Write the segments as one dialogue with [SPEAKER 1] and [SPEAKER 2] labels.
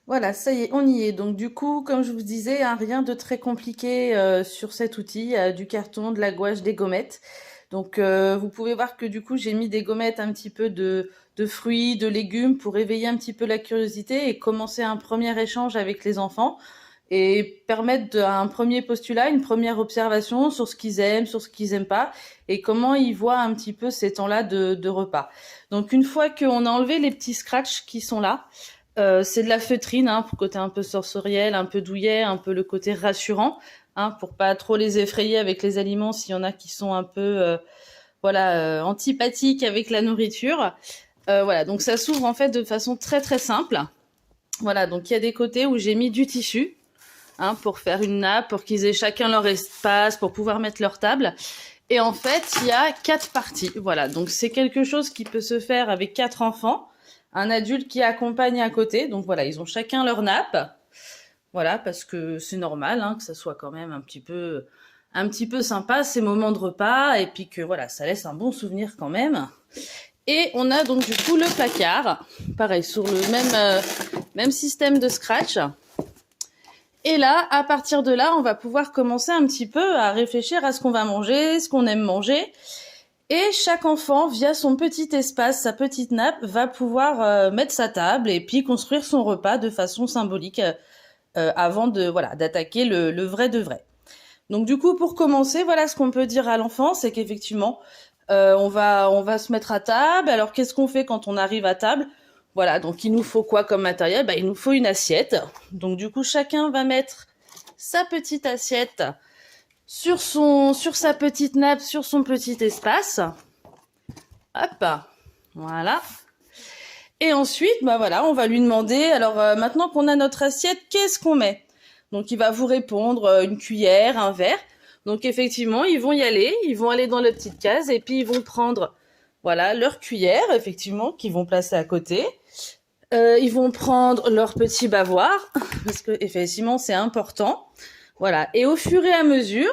[SPEAKER 1] Voilà, ça y est, on y est. Donc du coup, comme je vous disais, hein, rien de très compliqué sur cet outil, du carton, de la gouache, des gommettes. Donc vous pouvez voir que du coup, j'ai mis des gommettes un petit peu de fruits, de légumes pour éveiller un petit peu la curiosité et commencer un premier échange avec les enfants et permettre un premier postulat, une première observation sur ce qu'ils aiment, sur ce qu'ils aiment pas et comment ils voient un petit peu ces temps-là de repas. Donc une fois qu'on a enlevé les petits scratchs qui sont là, c'est de la feutrine, hein, pour le côté un peu sensoriel, un peu douillet, un peu le côté rassurant, hein, pour pas trop les effrayer avec les aliments s'il y en a qui sont un peu antipathiques avec la nourriture. Voilà, donc ça s'ouvre en fait de façon très très simple. Voilà, donc il y a des côtés où j'ai mis du tissu, hein, pour faire une nappe, pour qu'ils aient chacun leur espace, pour pouvoir mettre leur table. Et en fait, il y a 4 parties. Voilà, donc c'est quelque chose qui peut se faire avec 4 enfants, un adulte qui accompagne à côté. Donc voilà, ils ont chacun leur nappe. Voilà, parce que c'est normal, hein, que ça soit quand même un petit peu sympa ces moments de repas, et puis que voilà, ça laisse un bon souvenir quand même. Et on a donc du coup le placard, pareil sur le même système de scratch. Et là, à partir de là, on va pouvoir commencer un petit peu à réfléchir à ce qu'on va manger, ce qu'on aime manger. Et chaque enfant, via son petit espace, sa petite nappe, va pouvoir mettre sa table et puis construire son repas de façon symbolique avant d'attaquer le vrai de vrai. Donc du coup, pour commencer, voilà ce qu'on peut dire à l'enfant, c'est qu'effectivement, on va se mettre à table. Alors qu'est-ce qu'on fait quand on arrive à table? Voilà, donc il nous faut quoi comme matériel? Il nous faut une assiette. Donc du coup, chacun va mettre sa petite assiette sur sa petite nappe, sur son petit espace. Hop, voilà. Et ensuite, voilà, on va lui demander, alors maintenant qu'on a notre assiette, qu'est-ce qu'on met? Donc il va vous répondre une cuillère, un verre. Donc effectivement, ils vont y aller, ils vont aller dans la petite case et puis ils vont prendre, voilà, leur cuillère, effectivement, qu'ils vont placer à côté. Ils vont prendre leur petit bavoir, parce que effectivement, c'est important. Voilà. Et au fur et à mesure,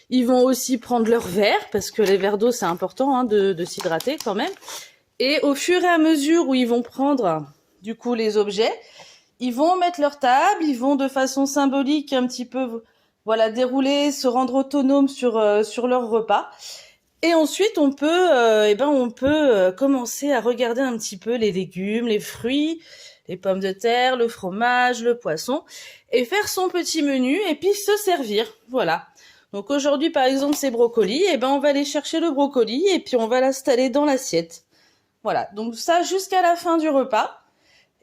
[SPEAKER 1] ils vont aussi prendre leur verre, parce que les verres d'eau, c'est important, hein, de s'hydrater quand même. Et au fur et à mesure où ils vont prendre, du coup, les objets, ils vont mettre leur table, ils vont de façon symbolique un petit peu, voilà, dérouler, se rendre autonomes sur leur repas. Et ensuite, on peut commencer à regarder un petit peu les légumes, les fruits, les pommes de terre, le fromage, le poisson, et faire son petit menu et puis se servir. Voilà. Donc aujourd'hui, par exemple, c'est brocoli, et on va aller chercher le brocoli et puis on va l'installer dans l'assiette. Voilà. Donc ça jusqu'à la fin du repas.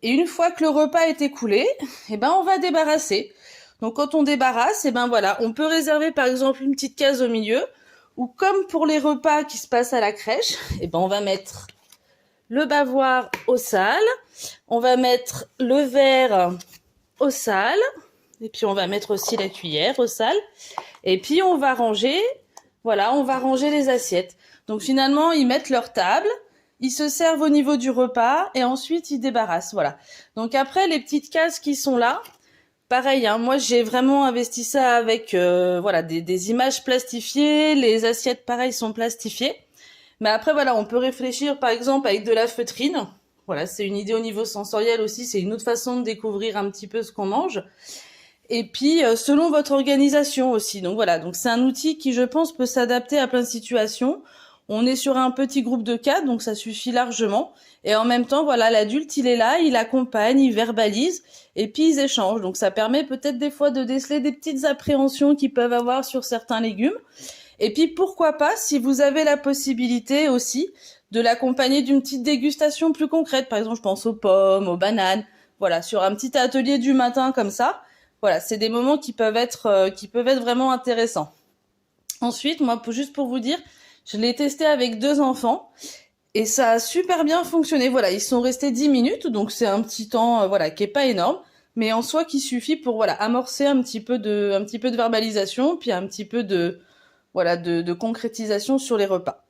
[SPEAKER 1] Et une fois que le repas est écoulé, on va débarrasser. Donc quand on débarrasse, voilà, on peut réserver par exemple une petite case au milieu, ou comme pour les repas qui se passent à la crèche, on va mettre le bavoir au sale, on va mettre le verre au sale, et puis on va mettre aussi la cuillère au sale, et puis on va ranger, voilà, on va ranger les assiettes. Donc finalement, ils mettent leur table, ils se servent au niveau du repas, et ensuite ils débarrassent, voilà. Donc après, les petites cases qui sont là, pareil, hein, moi j'ai vraiment investi ça avec voilà des images plastifiées, les assiettes pareil sont plastifiées. Mais après voilà, on peut réfléchir par exemple avec de la feutrine. Voilà, c'est une idée au niveau sensoriel aussi, c'est une autre façon de découvrir un petit peu ce qu'on mange. Et puis selon votre organisation aussi. Donc voilà, donc c'est un outil qui je pense peut s'adapter à plein de situations. On est sur un petit groupe de 4, donc ça suffit largement. Et en même temps, voilà, l'adulte, il est là, il accompagne, il verbalise, et puis ils échangent. Donc ça permet peut-être des fois de déceler des petites appréhensions qu'ils peuvent avoir sur certains légumes. Et puis pourquoi pas, si vous avez la possibilité aussi, de l'accompagner d'une petite dégustation plus concrète. Par exemple, je pense aux pommes, aux bananes. Voilà, sur un petit atelier du matin comme ça. Voilà, c'est des moments qui peuvent être vraiment intéressants. Ensuite, moi, juste pour vous dire, je l'ai testé avec 2 enfants et ça a super bien fonctionné. Voilà, ils sont restés 10 minutes, donc c'est un petit temps, voilà, qui est pas énorme, mais en soi qui suffit pour voilà amorcer un petit peu de verbalisation, puis un petit peu de concrétisation sur les repas.